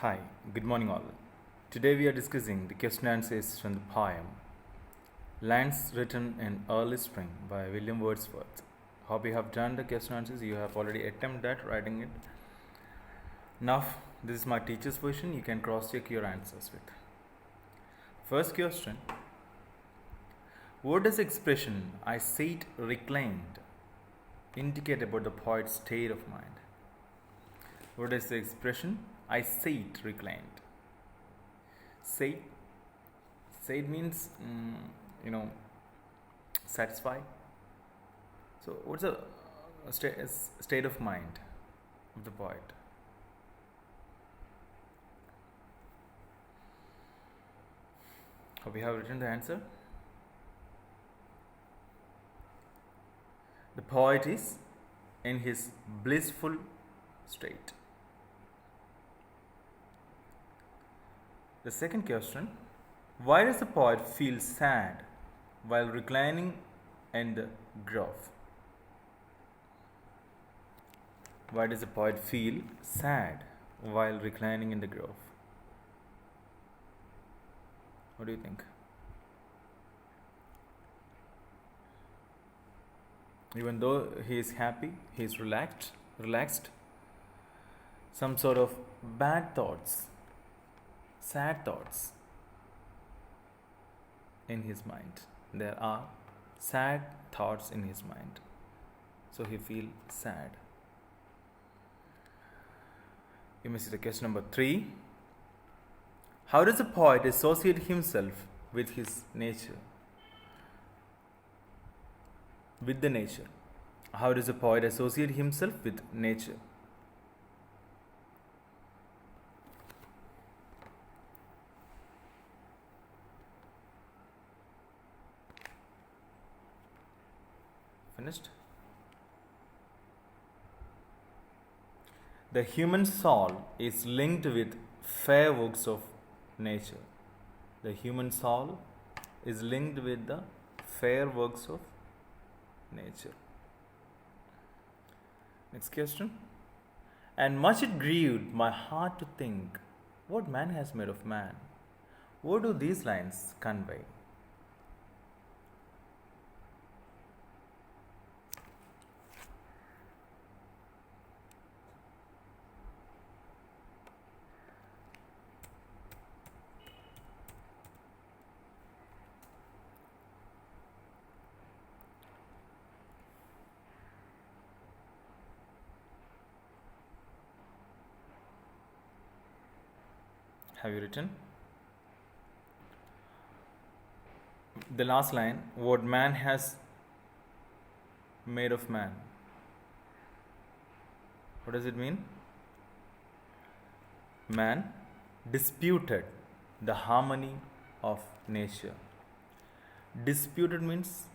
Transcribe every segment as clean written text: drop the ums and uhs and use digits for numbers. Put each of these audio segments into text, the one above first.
Hi, good morning all. Today we are discussing the question answers from the poem Lines Written in Early Spring by William Wordsworth. Hope you have done the question answers, you have already attempted at writing it. Now, this is my teacher's version, you can cross check your answers with. First question: what does the expression I sit reclined indicate about the poet's state of mind? What is the expression I sit reclined? Sate. Sate means, satisfied. So, what's the state of mind of the poet? Hope you have written the answer. The poet is in his blissful state. The second question: why does the poet feel sad while reclining in the grove? Why does the poet feel sad while reclining in the grove? What do you think? Even though he is happy, he is relaxed, some sort of bad thoughts, sad thoughts in his mind. There are sad thoughts in his mind. So he feels sad. You may see the question number 3. How does the poet associate himself with his nature? With the nature. How does the poet associate himself with nature? Finished? The human soul is linked with fair works of nature. The human soul is linked with the fair works of nature. Next question. And much it grieved my heart to think, what man has made of man? What do these lines convey? Have you written? The last line, what man has made of man. What does it mean? Man disputed the harmony of nature. Dispute means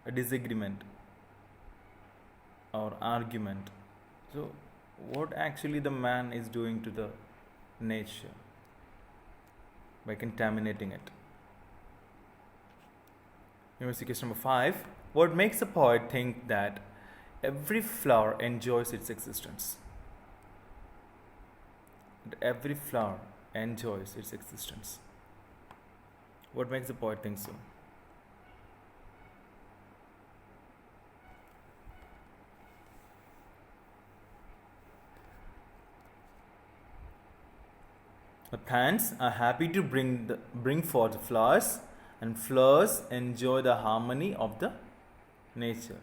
a disagreement or argument. So what actually the man is doing to the nature by contaminating it? Question number 5. What makes a poet think that every flower enjoys its existence? Every flower enjoys its existence. What makes the poet think so? The plants are happy to bring forth flowers, and flowers enjoy the harmony of the nature.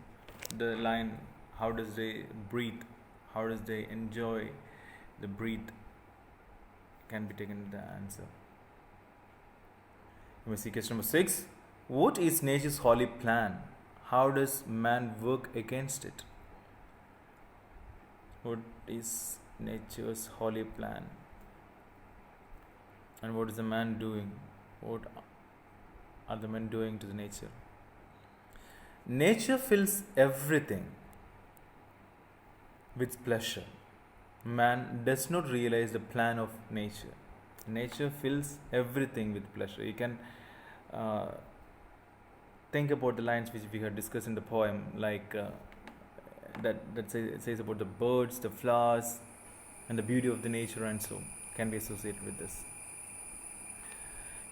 The line, how does they breathe? How does they enjoy the breathe? Can be taken as the answer. You may see question number 6. What is nature's holy plan? How does man work against it? What is nature's holy plan? And what is the man doing? What are the men doing to the nature? Nature fills everything with pleasure. Man does not realize the plan of nature. Nature fills everything with pleasure. You can think about the lines which we had discussed in the poem, like that says about the birds, the flowers, and the beauty of the nature and so can be associated with this.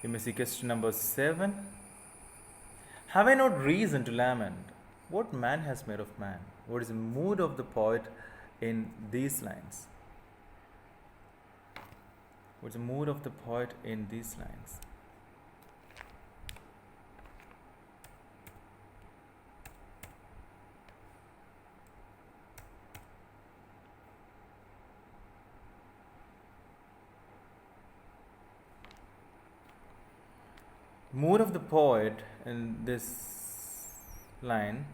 You may see question number 7. Have I not reason to lament? What man has made of man? What is the mood of the poet in these lines? What's the mood of the poet in these lines? Mood of the poet in this line,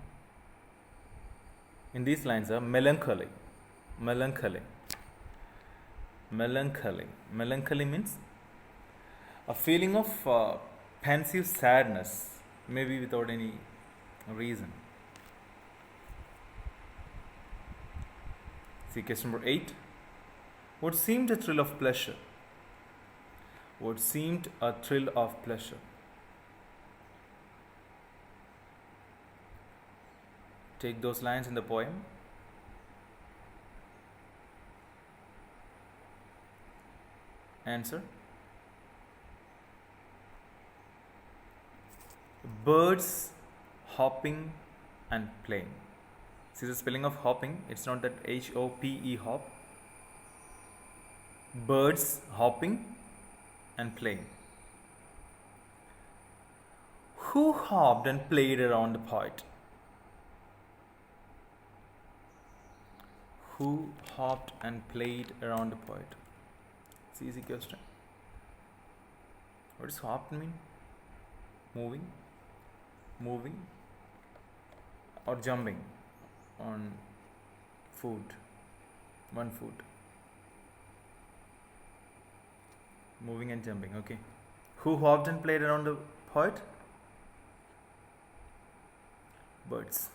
in these lines are melancholy. Melancholy means a feeling of pensive sadness, maybe without any reason. See question number 8. What seemed a thrill of pleasure? What seemed a thrill of pleasure? Take those lines in the poem. Answer. Birds hopping and playing. See the spelling of hopping, it's not that H-O-P-E hop. Birds hopping and playing. Who hopped and played around the poet? Who hopped and played around the poet? It's an easy question. What does hopped mean? Moving or jumping on one foot. Moving and jumping, okay. Who hopped and played around the poet? Birds.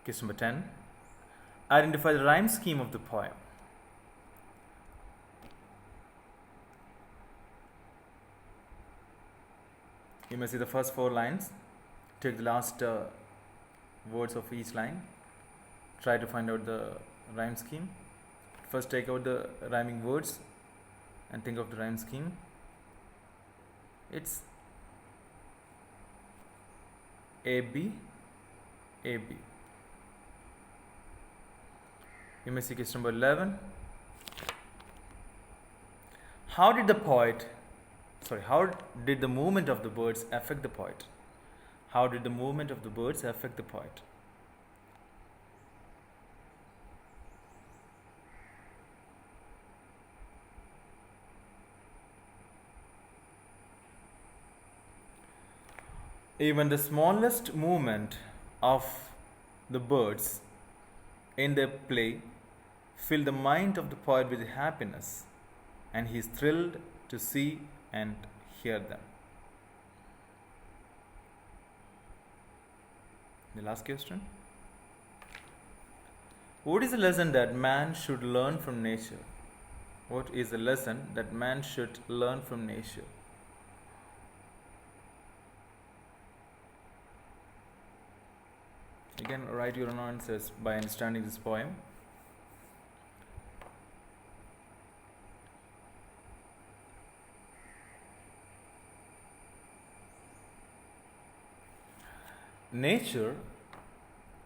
Question number 10. Identify the rhyme scheme of the poem. You may see the first 4 lines. Take the last words of each line. Try to find out the rhyme scheme. First take out the rhyming words and think of the rhyme scheme. It's AB, AB. You may see question number 11. How did the movement of the birds affect the poet? How did the movement of the birds affect the poet? Even the smallest movement of the birds in their play fill the mind of the poet with happiness, and he is thrilled to see and hear them. The last question. What is the lesson that man should learn from nature? What is the lesson that man should learn from nature? Again, write your own answers by understanding this poem. Nature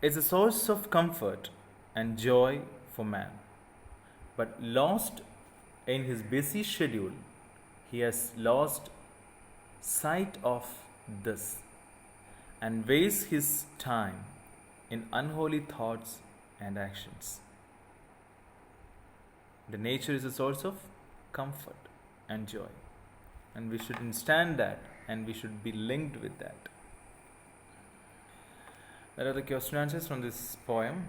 is a source of comfort and joy for man, but lost in his busy schedule, he has lost sight of this and wastes his time in unholy thoughts and actions. The nature is a source of comfort and joy, and we should understand that, and we should be linked with that. There are the question answers from this poem,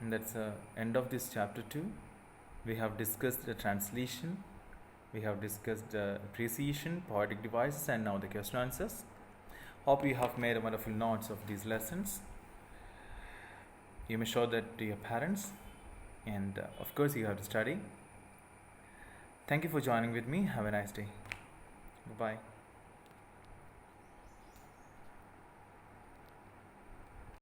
and that's the end of this chapter 2. We have discussed the translation, we have discussed appreciation, poetic devices, and now the question answers. Hope you have made wonderful notes of these lessons. You may show that to your parents, and of course you have to study. Thank you for joining with me. Have a nice day. Bye-bye.